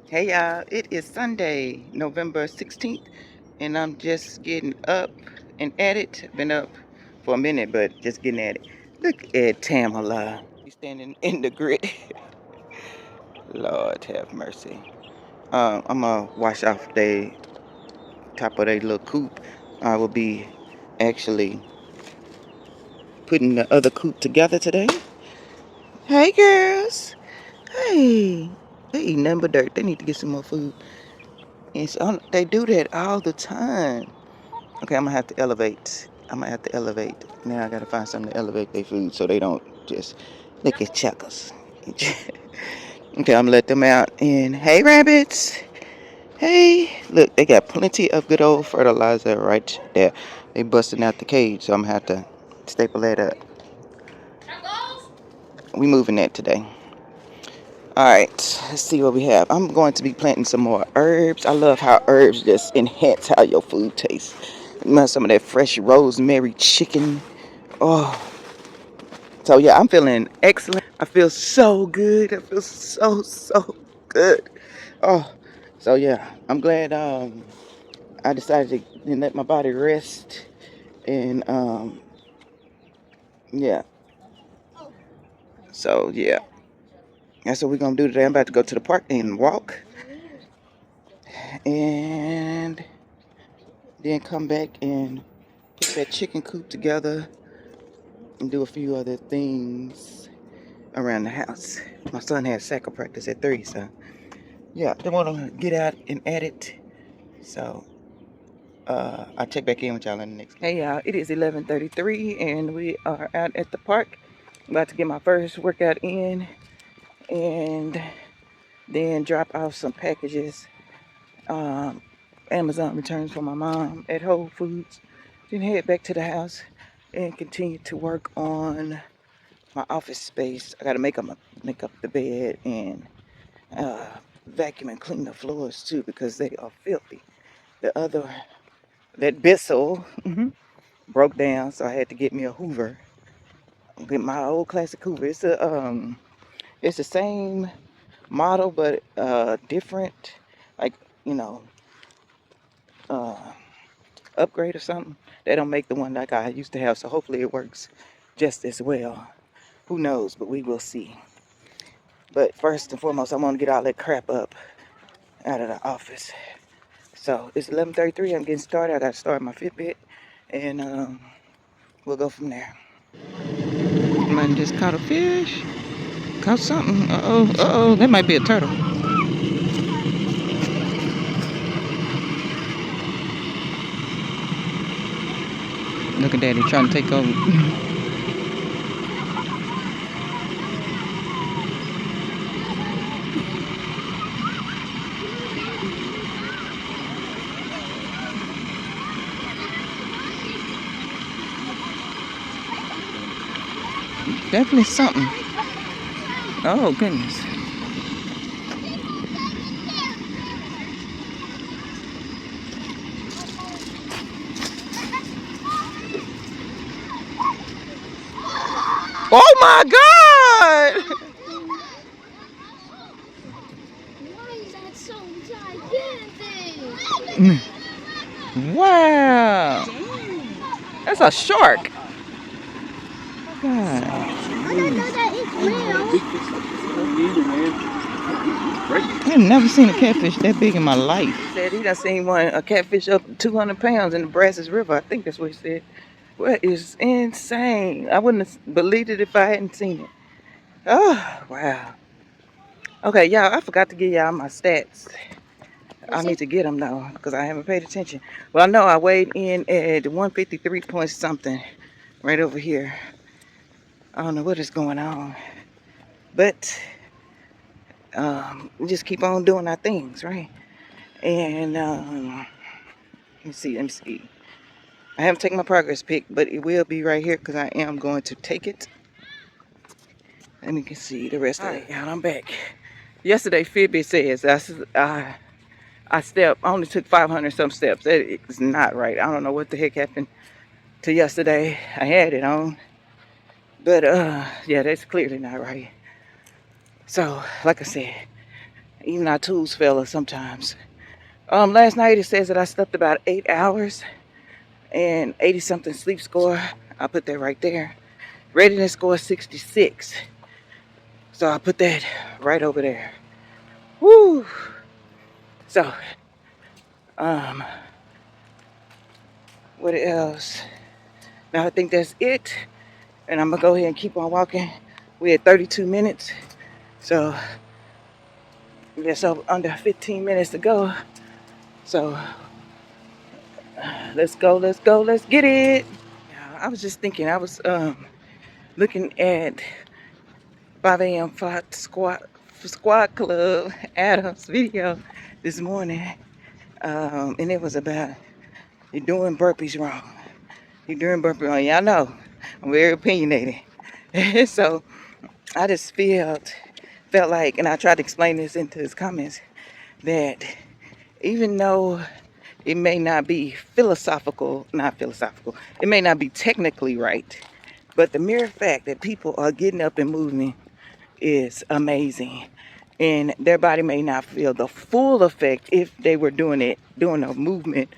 Hey y'all, it is Sunday, November 16th, and I'm just getting up and at it. Been up for a minute, but just getting at it. Look at Tamala. She's standing in the grit. Lord have mercy. I'm gonna wash off the top of their little coop. I will be actually putting the other coop together today. Hey girls. Hey. They eat nothing but dirt. They need to get some more food. And so they do that all the time. Okay, I'm gonna have to elevate. Now I gotta find something to elevate their food so they don't just lick at checkers. Okay, I'm gonna let them out. And hey, rabbits. Hey, look, they got plenty of good old fertilizer right there. They busting out the cage, so I'm gonna have to staple that up. We moving that today. All right, let's see what we have. I'm going to be planting some more herbs. I love how herbs just enhance how your food tastes. Some of that fresh rosemary chicken. Oh, so yeah, I'm feeling excellent. I feel so good. I feel so good. Oh, so yeah, I'm glad I decided to let my body rest. And yeah, so yeah, that's what we're gonna do today. I'm about to go to the park and walk, and then come back and put that chicken coop together and do a few other things around the house. My son has soccer practice at 3, so yeah, I want to get out and at it. So I'll check back in with y'all in the next. Hey y'all, it is 11:33 and we are out at the park. I'm about to get my first workout in and then drop off some packages. Amazon returns for my mom at Whole Foods. Then head back to the house and continue to work on my office space. I gotta make up the bed and uh, vacuum and clean the floors too because they are filthy. That Bissell broke down, so I had to get me a Hoover. Get my old classic Hoover. It's the same model but different, like you know, uh, upgrade or something. They don't make the one like I used to have, so hopefully it works just as well. Who knows? But we will see. But first and foremost, I want to get all that crap up out of the office. So it's 11:33. I'm getting started. I got to start my Fitbit, and we'll go from there. Might just caught a fish. Caught something. Uh oh. That might be a turtle. Look at Daddy trying to take over. Definitely something. Oh goodness. Oh my God! Why is that so gigantic? Wow. That's a shark. God. I don't know that it's real. I've never seen a catfish that big in my life. He said he done seen a catfish up to 200 pounds in the Brazos River. I think that's what he said. Well, it's insane. I wouldn't have believed it if I hadn't seen it. Oh, wow. Okay, y'all, I forgot to give y'all my stats. I need to get them though, because I haven't paid attention. Well, I know I weighed in at 153 point something right over here. I don't know what is going on. But we just keep on doing our things, right? And let me see. I haven't taken my progress pic, but it will be right here because I am going to take it. Let me see the rest of it. Y'all, I'm back. Yesterday, Fitbit says I only took 500 some steps. That is not right. I don't know what the heck happened to yesterday. I had it on, but yeah, that's clearly not right. So, like I said, Even our tools fail us sometimes. Last night it says that I slept about 8 hours and 80 something sleep score. I'll put that right there. Readiness score 66. So I'll put that right over there. Woo! So, what else? Now I think that's it. And I'm gonna go ahead and keep on walking. We had 32 minutes. So just under 15 minutes to go. So let's go, let's get it. I was just thinking, I was looking at 5 a.m. Squad Club Adams video this morning. And it was about you're doing burpees wrong. You're doing burpees wrong. Y'all know I'm very opinionated. So I just felt like, and I tried to explain this into his comments, that even though it may not be not philosophical, it may not be technically right, but the mere fact that people are getting up and moving is amazing. And their body may not feel the full effect if they were doing a movement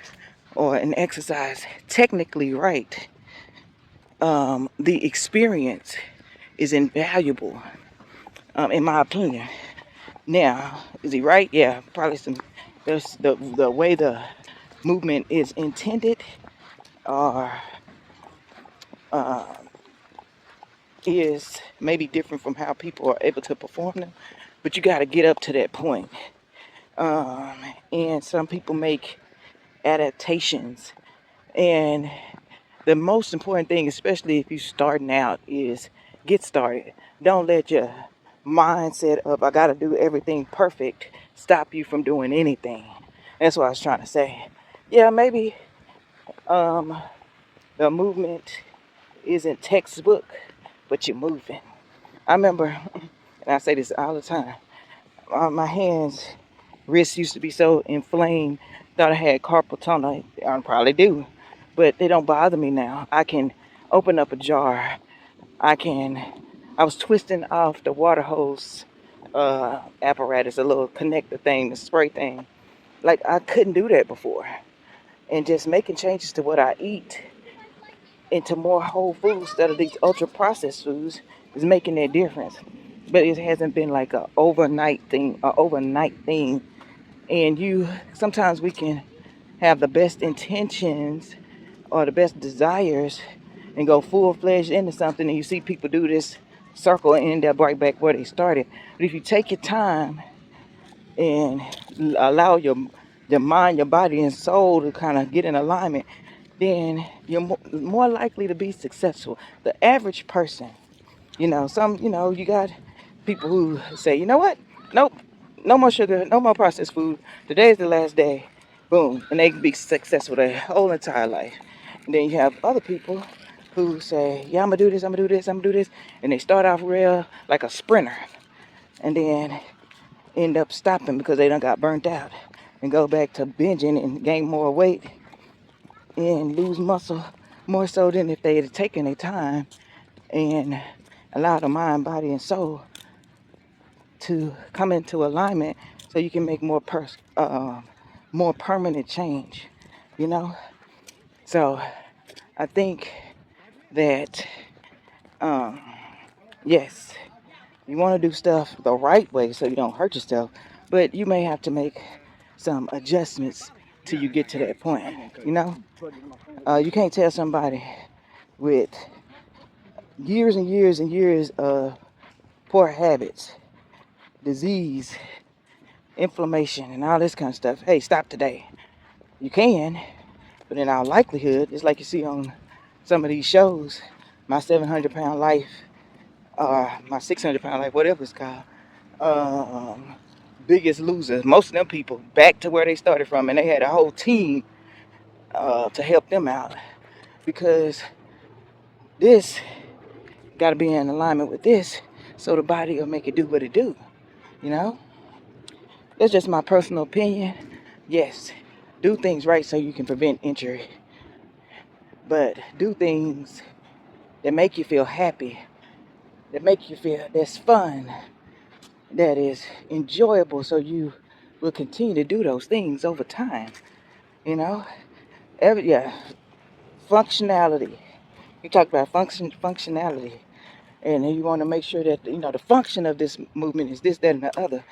or an exercise technically right. The experience is invaluable, in my opinion. Now, is he right? Yeah, probably there's the way the movement is intended or is maybe different from how people are able to perform them, but you got to get up to that point. And some people make adaptations, and the most important thing, especially if you're starting out, is get started. Don't let your mindset of I got to do everything perfect stop you from doing anything. That's what I was trying to say. Yeah, maybe the movement isn't textbook, but you're moving. I remember, and I say this all the time, my hands, wrists used to be so inflamed, thought I had carpal tunnel. I probably do, but they don't bother me now. I can open up a jar. I was twisting off the water hose apparatus, a little connector thing, the spray thing. Like I couldn't do that before. And just making changes to what I eat into more whole foods instead of these ultra processed foods is making that difference. But it hasn't been like a overnight thing. And sometimes we can have the best intentions or the best desires and go full-fledged into something, and you see people do this circle and end up right back where they started. But if you take your time and allow your mind, your body, and soul to kind of get in alignment, then you're more likely to be successful. The average person, you got people who say, you know what? Nope, no more sugar, no more processed food. Today's the last day. Boom. And they can be successful their whole entire life. And then you have other people who say, yeah, I'm going to do this, I'm going to do this, I'm going to do this. And they start off real like a sprinter. And then end up stopping because they done got burnt out. And go back to binging and gain more weight and lose muscle more so than if they had taken their time and allow the mind, body, and soul to come into alignment so you can make more permanent change, you know? So I think that, yes, you want to do stuff the right way so you don't hurt yourself, but you may have to make some adjustments till you get to that point, you know? You can't tell somebody with years and years and years of poor habits, disease, inflammation, and all this kind of stuff, hey, stop today. You can, but in all likelihood, it's like you see on some of these shows, my 700-pound life, or my 600-pound life, whatever it's called, Biggest Losers. Most of them people back to where they started from, and they had a whole team to help them out, because this got to be in alignment with this so the body will make it do what it do, you know? That's just my personal opinion. Yes, do things right so you can prevent injury, but do things that make you feel happy, that make you feel that's fun, that is enjoyable, so you will continue to do those things over time. You know, functionality. You talk about functionality, and you want to make sure that the function of this movement is this, that, and the other.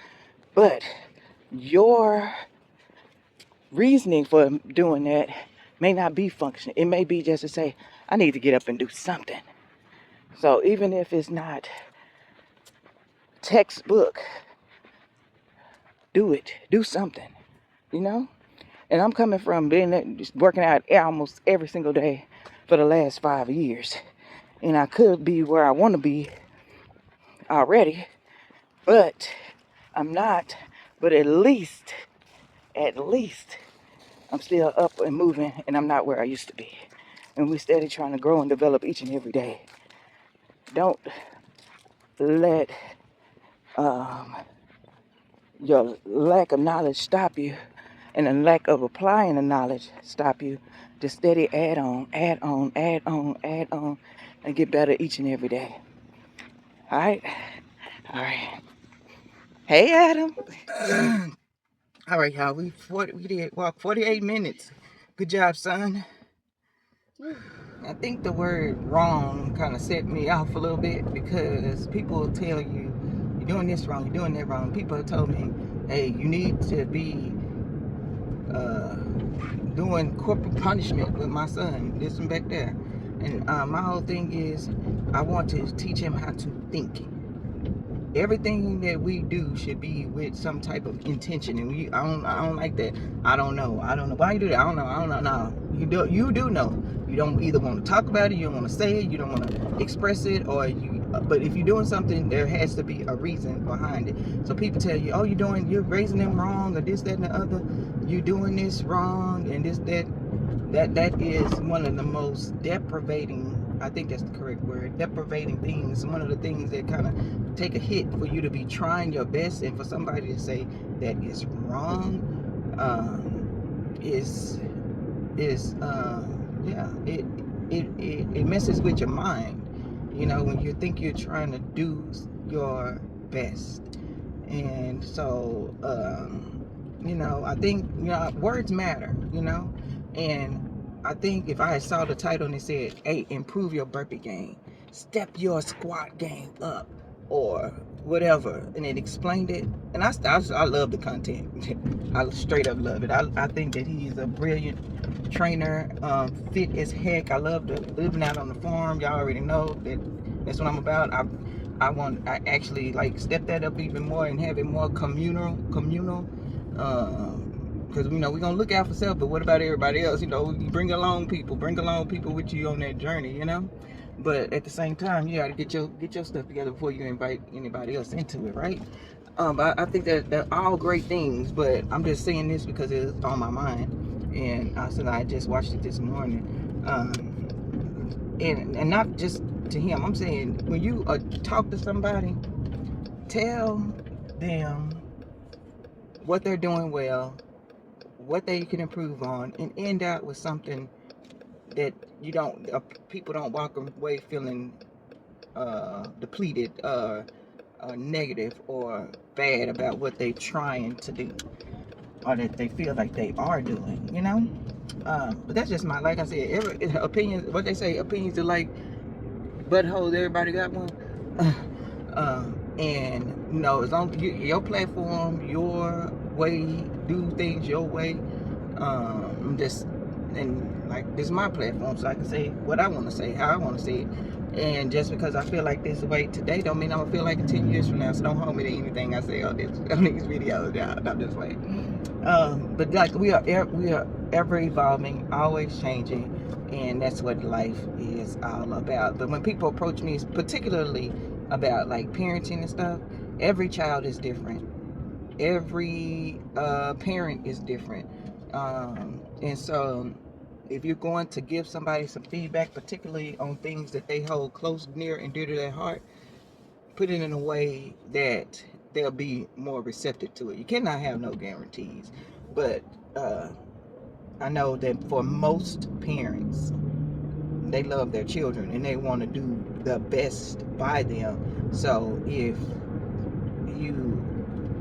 But your reasoning for doing that may not be function. It may be just to say, I need to get up and do something. So even if it's not textbook, do it. Do something, you know? And I'm coming from just working out almost every single day for the last 5 years. And I could be where I want to be already, but I'm not. But at least, I'm still up and moving, and I'm not where I used to be. And we're steady trying to grow and develop each and every day. Don't let your lack of knowledge stop you, and the lack of applying the knowledge stop you. Just steady add on, and get better each and every day. All right? All right. Hey, Adam. All right, y'all. We did walk 48 minutes. Good job, son. I think the word wrong kind of set me off a little bit, because people will tell you, you're doing this wrong, you're doing that wrong. People have told me, hey, you need to be doing corporal punishment with my son, this and back there. And my whole thing is, I want to teach him how to think. Everything that we do should be with some type of intention, and I don't like that. I don't know why you do that. I don't know. No, you do know. You don't either want to talk about it, you don't want to say it, you don't want to express it, or but if you're doing something, there has to be a reason behind it. So people tell you, oh, you're raising them wrong, or this, that, and the other. You're doing this wrong, and this, that. That is one of the most deprivating, I think that's the correct word, deprivating things. One of the things that kind of take a hit for you to be trying your best, and for somebody to say that is wrong, it messes with your mind, when you think you're trying to do your best. And so I think words matter, and I think if I had saw the title and it said, hey, improve your burpee game, step your squat game up, or whatever, and it explained it, and I love the content. I straight up love it. I think that he's a brilliant trainer, fit as heck. I love living out on the farm. Y'all already know that's what I'm about. I actually like step that up even more and have it more communal, because we're gonna look out for self, but what about everybody else? You bring along people with you on that journey, but at the same time, you gotta get your stuff together before you invite anybody else into it, right? I think that they're all great things, but I'm just saying this because it's on my mind, and I just watched it this morning, and not just to him. I'm saying, when you talk to somebody, tell them what they're doing well, what they can improve on, and end out with something that people don't walk away feeling depleted, negative, or bad about what they're trying to do, or that they feel like they are doing, but that's just like I said, every opinion, what they say, opinions are like buttholes, everybody got one. And as long as your platform, your way, do things your way, and like, this is my platform, so I can say what I want to say, how I want to say it. And just because I feel like this way today, don't mean I'm gonna feel like it 10 years from now. So don't hold me to anything I say on these videos. Not this way. But like, we are ever evolving, always changing, and that's what life is all about. But when people approach me, particularly about like parenting and stuff, every child is different. Every parent is different, and so if you're going to give somebody some feedback, particularly on things that they hold close, near, and dear to their heart, put it in a way that they'll be more receptive to it. You cannot have no guarantees, but I know that for most parents, they love their children and they want to do the best by them. So if you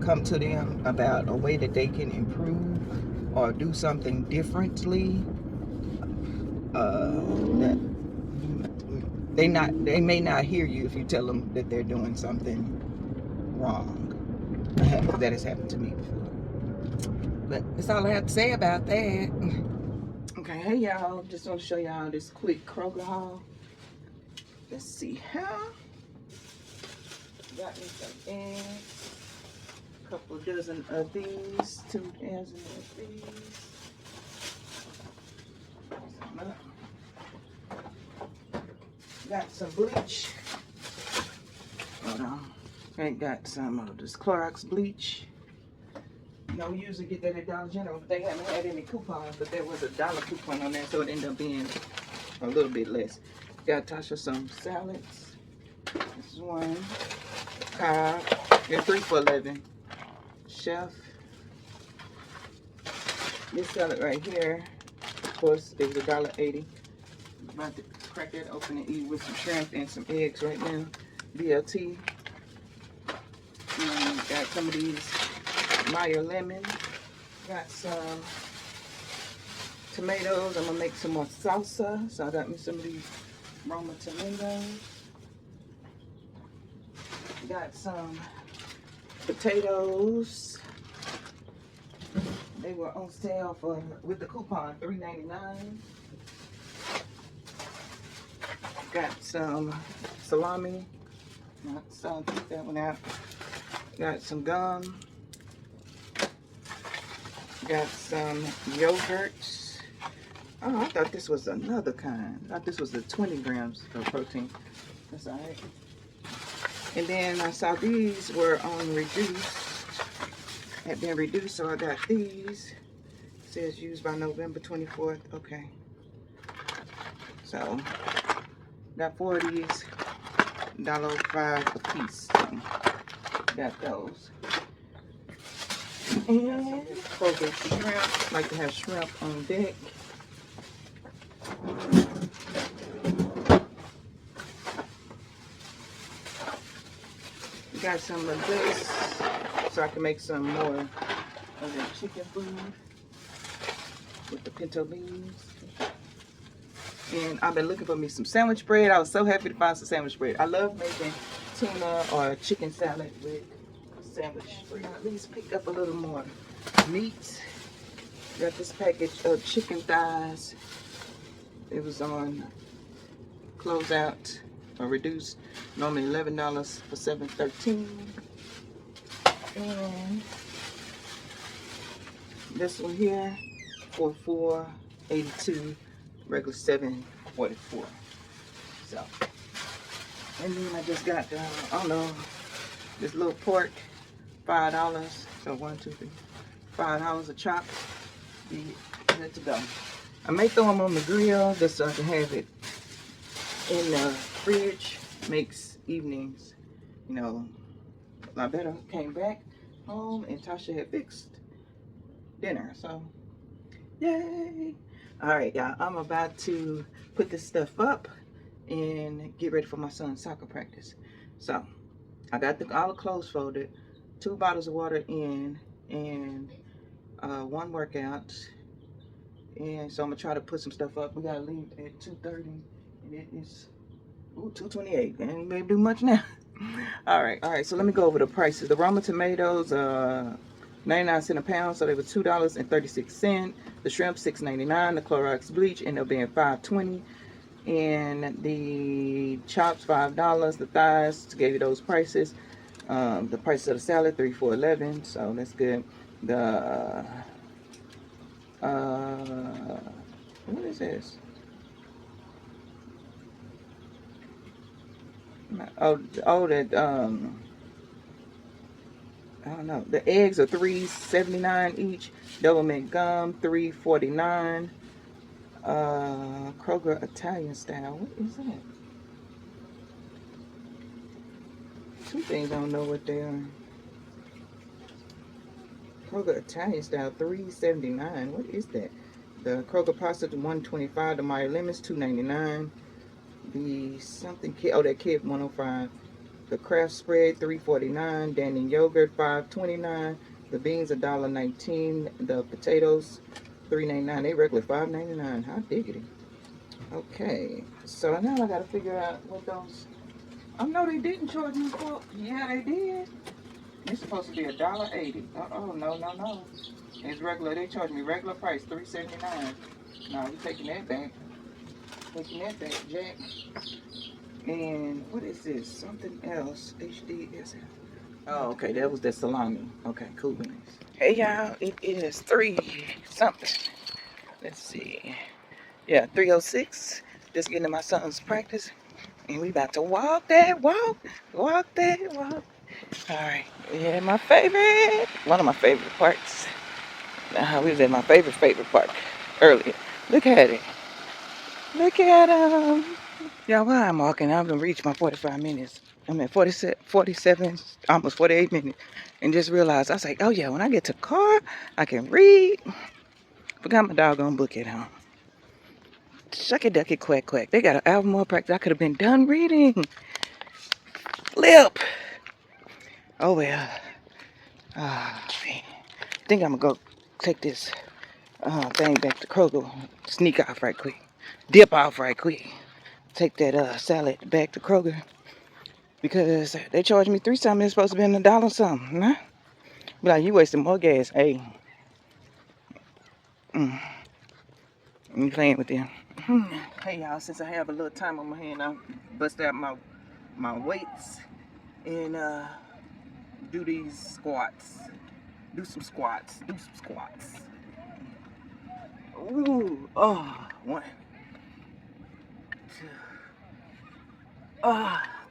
come to them about a way that they can improve or do something differently, that they may not hear you if you tell them that they're doing something wrong. That has happened to me before. But that's all I have to say about that. Okay, hey y'all, just want to show y'all this quick Kroger haul. Let's see how. Got me some eggs, a couple dozen of these, 2 dozen of these. Got some bleach. Hold on. I got some of this Clorox bleach. You know, we usually get that at Dollar General, but they haven't had any coupons, but there was a $1 coupon on there, so it ended up being a little bit less. Got Tasha some salads. This is one. Cobb. They're 3 for $11. Chef. This salad right here, of course, it was $1.80. I'm about to crack that open and eat with some shrimp and some eggs right now. BLT. And got some of these Meyer lemon. Got some tomatoes. I'm gonna make some more salsa. So I got me some of these Roma tomatoes. Got some potatoes. They were on sale for, with the coupon, $3.99. Got some salami. So take that one out. Got some gum. Got some yogurts. Oh, I thought this was another kind. I thought this was the 20 grams of protein. That's all right. And then I saw these were on reduced. Had been reduced, so I got these. It says used by November 24th. Okay. So got 4 of these. $1.05 a piece. So got those. And Kroger shrimp. Like to have shrimp on deck. Got some of this so I can make some more of the chicken food with the pinto beans. And I've been looking for me some sandwich bread. I was so happy to find some sandwich bread. I love making tuna or chicken salad with sandwich bread. At least pick up a little more meat. Got this package of chicken thighs. It was on closeout or reduced. Normally $11 for $7.13. And this one here for $4.82. Regular $7.44. So, and then I just got I don't know, this little pork, $5. So 1, 2, 3, $5 a chop. Be good to go. I may throw them on the grill just so I can have it in the fridge. Makes evenings, you know, a lot better. Came back home and Tasha had fixed dinner. So, yay! All right, y'all, I'm about to put this stuff up and get ready for my son's soccer practice. So I got all the clothes folded, 2 bottles of water in, and 1 workout. And so I'm gonna try to put some stuff up. We gotta leave at 2:30, and it is 2:28. And maybe do much now. All right. So let me go over the prices. The Roma tomatoes, 99 cents a pound, so they were $2.36. The shrimp, $6.99. The Clorox bleach ended up being $5.20. And the chops, $5. The thighs, gave you those prices. The price of the salad, 3 for $11. So that's good. The what is this? Oh, that I don't know. The eggs are $3.79 each. Double mint gum, $3.49. Kroger Italian style. What is that? 2 things I don't know what they are. Kroger Italian style, $3.79. What is that? The Kroger pasta, $1.25. The Meyer lemons, $2.99. The something kid. Oh, that kid, $1.05. The Kraft spread $3.49. Danny yogurt $5.29. The beans $1.19. The potatoes $3.99. They regular $5.99. How diggity. Okay, so now I gotta figure out what those. Oh no, they didn't charge me for. Yeah, they did. It's supposed to be $1.80. No. It's regular. They charge me regular price $3.79. No, we taking that back. Taking that back, Jack. And what is this? Something else. HDS. Oh, okay. That was the salami. Okay, cool beans. Hey y'all, it is 3 something. Let's see. Yeah, 3:06. Just getting to my son's practice. And we about to walk that walk. Walk that walk. Alright. Yeah, my favorite. One of my favorite parts. We was at my favorite park earlier. Look at it. Look at him. Y'all, while I'm walking, I've been reached my 45 minutes. I'm at 47, almost 48 minutes. And just realized, I was like, oh yeah, when I get to the car, I can read. Forgot my doggone book at home. Shucky ducky quack quack. They got an hour more practice. I could have been done reading. Flip. Oh well. Ah, man. I think I'm gonna go take this thing back to Kroger. Sneak off right quick. Dip off right quick. Take that salad back to Kroger. Because they charged me 3 something. It's supposed to be $1 something. Huh? Be like, you wasting more gas. Hey. I'm playing with them. Hey y'all, since I have a little time on my hand, I'll bust out my weights and do these squats. Do some squats. Ooh, oh, 1, 2,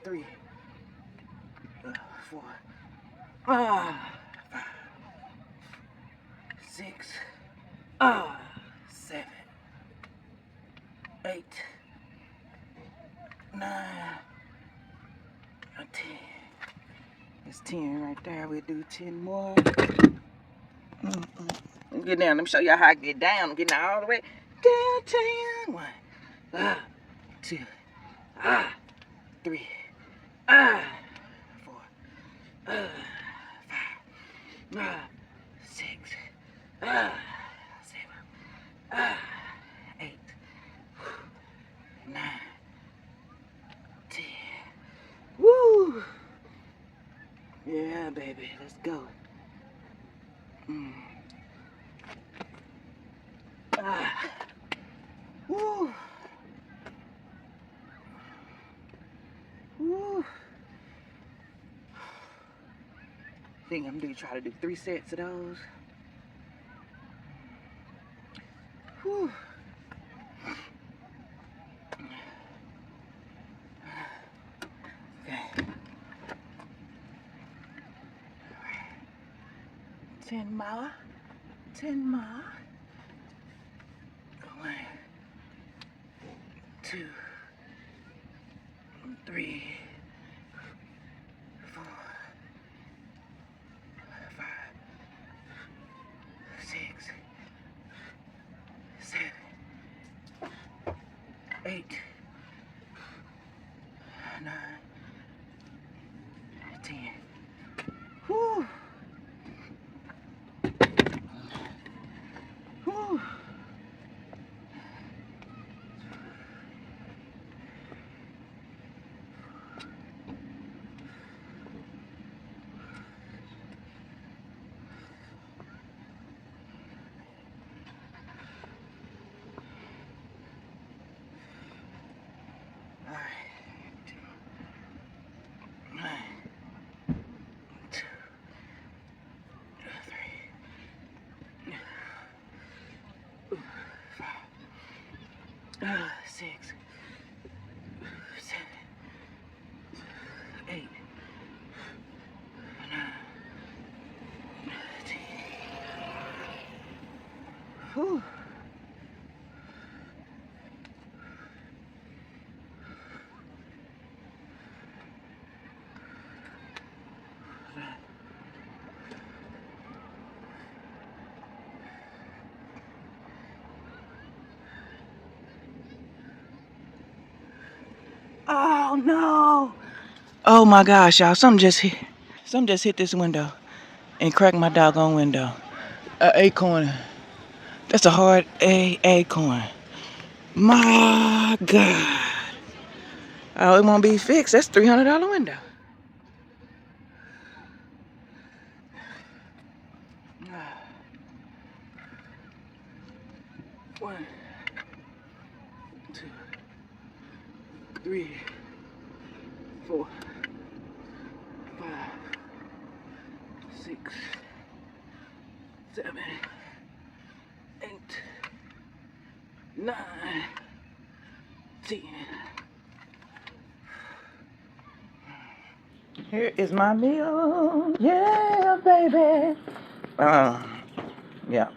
3, 4, 5, 6, 7, 8, 9, 10. It's 10 right there. We'll do 10 more. Get down. Let me show y'all how I get down. I'm getting all the way down. 1, 2, 3, 4, 5, 6, 7, 8, 9, 10. Woo! Yeah, baby. Let's go. Woo! Woo! I think I'm gonna try to do 3 sets of those. Whew. Okay. 10 more. 10 more. 1, 2, 3, 4, 5, 6, 7, 8, 9, 10. Whew. Whew. All right. 1, 2, 3, 5, 6, 7, 8, 9, 10. Whew. Oh no! Oh my gosh, y'all! Something just hit this window and cracked my doggone window. A acorn. That's a hard acorn. My God. Oh, it won't be fixed. That's $300 window. One, two, three, 4, 5, 6, 7, 8, 9, 10. Here is my meal. Yeah, baby. Yeah.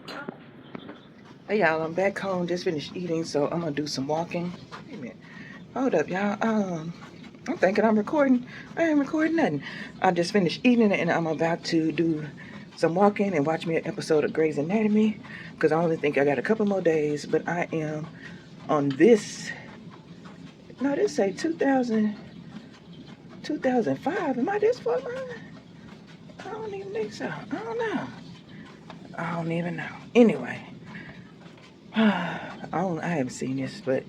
Hey, y'all. I'm back home. Just finished eating, so I'm gonna do some walking. Wait a minute. Hold up, y'all. I'm thinking I'm recording. I ain't recording nothing. I just finished eating and I'm about to do some walking and watch me an episode of Grey's Anatomy because I only think I got a couple more days, but I am on this. No, this say 2005. Am I this far behind? I don't even think so. I don't know. I don't even know. Anyway, I haven't seen this, but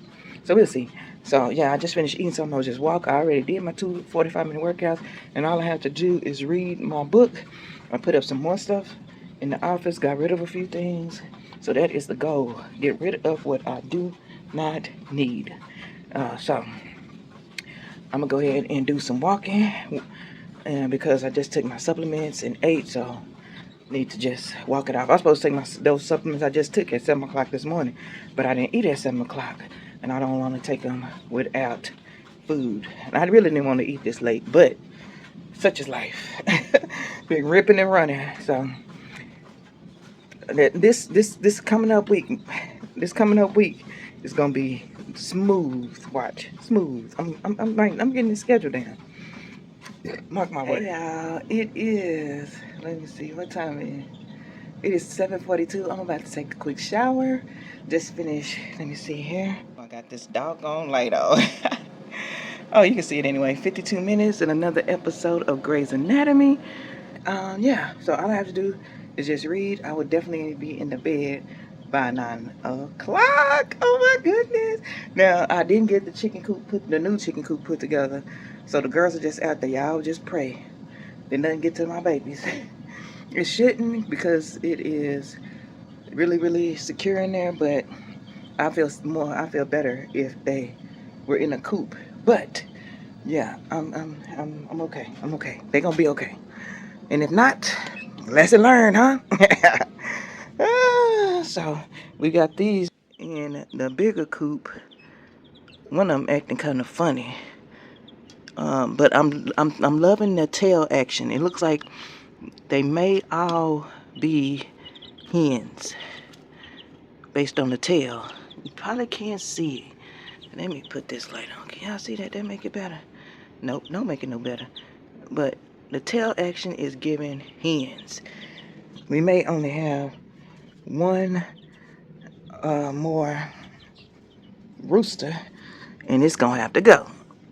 so we'll see. So yeah, I just finished eating something. I was just walk. I already did my 2 45-minute workouts, and all I have to do is read my book. I put up some more stuff in the office. Got rid of a few things. So that is the goal. Get rid of what I do not need. So I'm gonna go ahead and do some walking, and because I just took my supplements and ate, so need to just walk it off. I was supposed to take those supplements I just took at 7 o'clock this morning, but I didn't eat at 7 o'clock, and I don't want to take them without food. And I really didn't want to eat this late, but such is life. Been ripping and running. So this coming up week is gonna be smooth. Watch, smooth. I'm getting the schedule down. Mark my word. Hey y'all, it is. Let me see what time it is. It is 7:42. I'm about to take a quick shower. Just finished. Let me see here. I got this doggone light on. Oh, you can see it anyway. 52 minutes and another episode of Grey's Anatomy. Yeah, so all I have to do is just read. I would definitely be in the bed by 9 o'clock. Oh my goodness. Now, I didn't get the new chicken coop put together. So the girls are just out there. Y'all just pray. Then nothing get to my babies. It shouldn't because it is really, really secure in there, but I feel better if they were in a coop. But yeah, I'm okay. I'm okay. They're gonna be okay. And if not, lesson learned, huh? So we got these in the bigger coop. One of them acting kind of funny. But I'm loving the tail action. It looks like they may all be hens based on the tail. You probably can't see it. Let me put this light on. Can y'all see that? That make it better? Nope, don't make it no better. But the tail action is giving hens. We may only have one more rooster, and it's gonna have to go.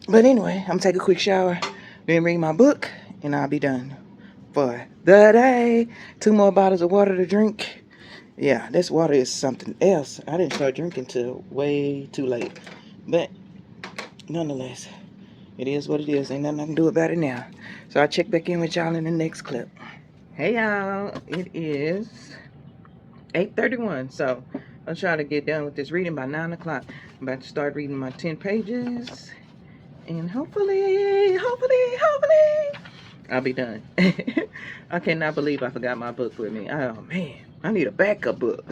But anyway, I'm gonna take a quick shower, then read my book, and I'll be done for the day. 2 more bottles of water to drink. Yeah, this water is something else. I didn't start drinking till way too late. But nonetheless, it is what it is. Ain't nothing I can do about it now. So I'll check back in with y'all in the next clip. Hey y'all, it is 8:31. So I'm trying to get done with this reading by 9 o'clock. I'm about to start reading my 10 pages. And hopefully, I'll be done. I cannot believe I forgot my book with me. Oh man, I need a backup book.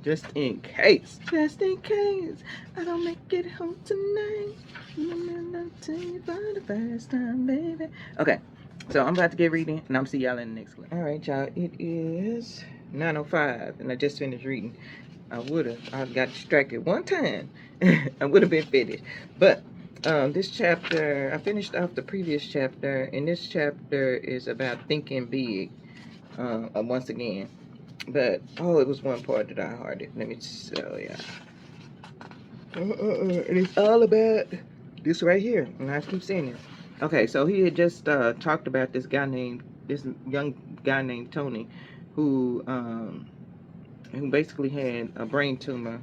Just in case. Just in case I don't make it home tonight. I'm tell you for the first time, baby. Okay, so I'm about to get reading, and I'm see y'all in the next clip. All right, y'all. It is 9:05, and I just finished reading. I got distracted one time. I would have been finished, but this chapter, I finished off the previous chapter, and this chapter is about thinking big. Once again. But, it was one part that I hearted. Let me tell ya. And it's all about this right here. And I keep saying it. Okay, so he had just talked about this young guy named Tony, who basically had a brain tumor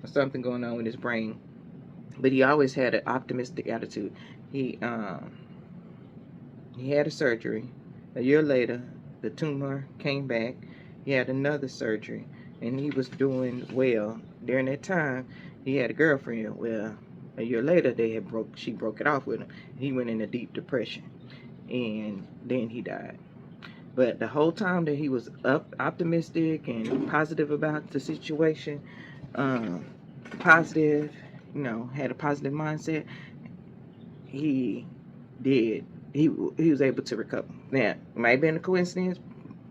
or something going on with his brain, but he always had an optimistic attitude. He he had a surgery. A year later, the tumor came back. He had another surgery, and he was doing well. During that time, he had a girlfriend. Well, a year later, she broke it off with him. He went into deep depression, and then he died. But the whole time that he was optimistic and positive about the situation, um, positive, had a positive mindset, he did. He was able to recover. Now, it might have been a coincidence,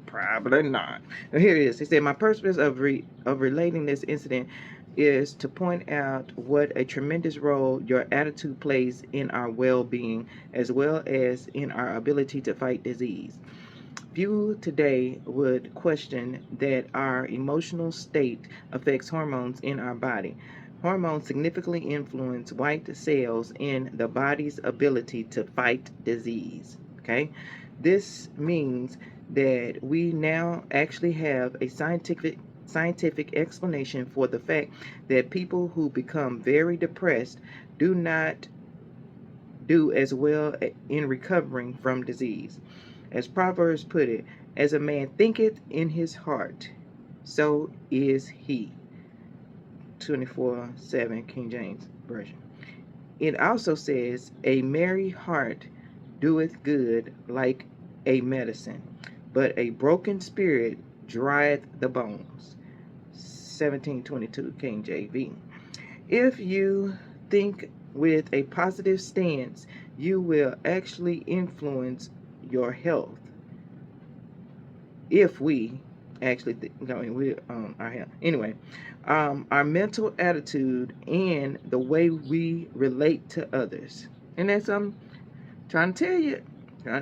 probably not. Now, here it is. He said, my purpose of relating this incident is to point out what a tremendous role your attitude plays in our well-being, as well as in our ability to fight disease. Few today would question that our emotional state affects hormones in our body. Hormones significantly influence white cells in the body's ability to fight disease. Okay? This means that we now actually have a scientific explanation for the fact that people who become very depressed do not do as well in recovering from disease. As Proverbs put it, as a man thinketh in his heart, so is he. 24:7 King James Version. It also says, a merry heart doeth good like a medicine, but a broken spirit drieth the bones. 17:22 King JV. If you think with a positive stance, you will actually influence your health. If we actually our health. Anyway, our mental attitude and the way we relate to others. And that's trying to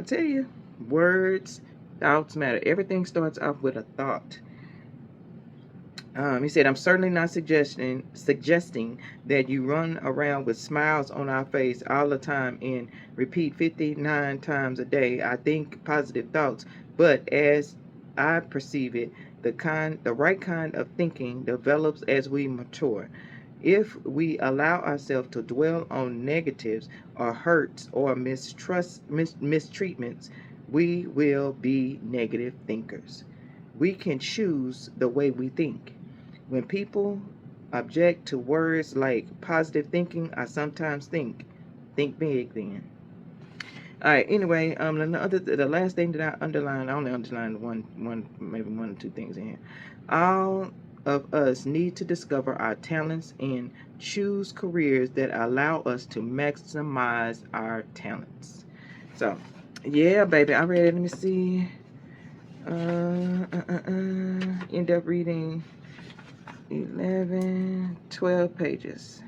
tell you, words, thoughts matter. Everything starts off with a thought. He said, I'm certainly not suggesting that you run around with smiles on our face all the time and repeat 59 times a day. I think positive thoughts, but as I perceive it, the right kind of thinking develops as we mature. If we allow ourselves to dwell on negatives or hurts or mistreatments, we will be negative thinkers. We can choose the way we think. When people object to words like positive thinking, I sometimes think big then. All right. Anyway, the last thing that I underlined, I only underlined maybe one or two things in here. All of us need to discover our talents and choose careers that allow us to maximize our talents. So, yeah, baby, I read it. Let me see. End up reading 11, 12 pages.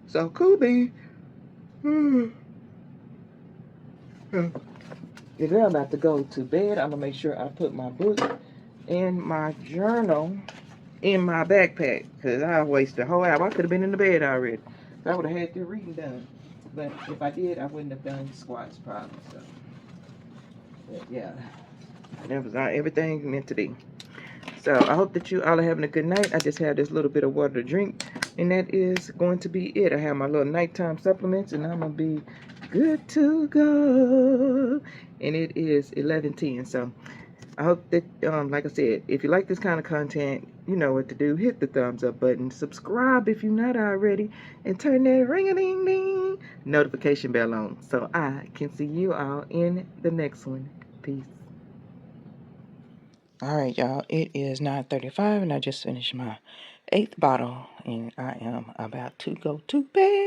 So, cool bean. The girl about to go to bed. I'm going to make sure I put my book and my journal in my backpack because I wasted a whole hour. I could have been in the bed already. So I would have had the reading done. But if I did, I wouldn't have done squats probably. So, but yeah, that was everything meant to be. So I hope that you all are having a good night. I just had this little bit of water to drink, and that is going to be it. I have my little nighttime supplements, and I'm going to be good to go. And it is 11:10. So I hope that, like I said, if you like this kind of content, you know what to do. Hit the thumbs up button. Subscribe if you're not already. And turn that ring-a-ding-ding notification bell on so I can see you all in the next one. Peace. All right, y'all. It is 9:35, and I just finished my 8th bottle, and I am about to go to bed.